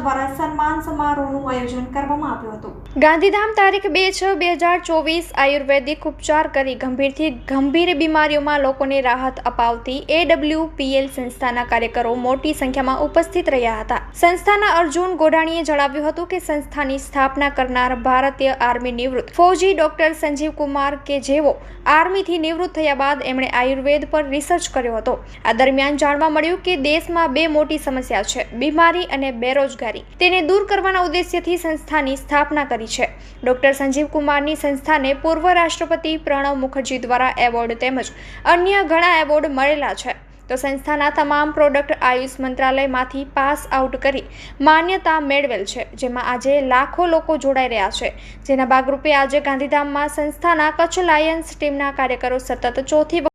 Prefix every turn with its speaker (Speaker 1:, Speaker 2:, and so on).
Speaker 1: દ્વારા સન્માન સમારોહનું આયોજન કરવામાં આવ્યું હતું।
Speaker 2: ગાંધીધામ તારીખ 2/6/2024 આયુર્વેદિક ઉપચાર કરી ગંભીરથી ગંભીર બીમારીઓમાં લોકોને રાહત અપાવતી AWPL સંસ્થાના કાર્યકરો મોટી સંખ્યામાં ઉપસ્થિત રહ્યા હતા। સંસ્થાના અર્જુન ગોડાણીએ જણાવ્યું હતું કે સંસ્થાની સ્થાપના કરનાર ભારતીય આર્મી નિવૃત્ત ફૌજી ડોક્ટર સંજીવ કુમાર કે જેઓ આર્મીથી નિવૃત્ત થયા બાદ એમણે આયુર્વેદ પર રિસર્ચ કર્યો હતો। આ દરમિયાન જાણવા મળ્યું કે દેશમાં બે મોટી સમસ્યા છે, બીમારી અને બેરોજગારી। તેને દૂર કરવાના ઉદ્દેશ્યથી સંસ્થાની સ્થાપના કરી છે। ડોક્ટર સંજીવ કુમારની સંસ્થાને પૂર્વ રાષ્ટ્રપતિ પ્રણવ મુખર્જી દ્વારા એવોર્ડ તેમજ અન્ય ઘણા એવોર્ડ મળેલા છે। તો સંસ્થાના તમામ પ્રોડક્ટ આયુષ મંત્રાલયમાંથી પાસ આઉટ કરી માન્યતા મેળવેલ છે, જેમાં આજે લાખો લોકો જોડાઈ રહ્યા છે। જેના ભાગરૂપે આજે ગાંધીધામમાં સંસ્થાના કચ્છ લાયન્સ ટીમના કાર્યકરો સતત ચોથી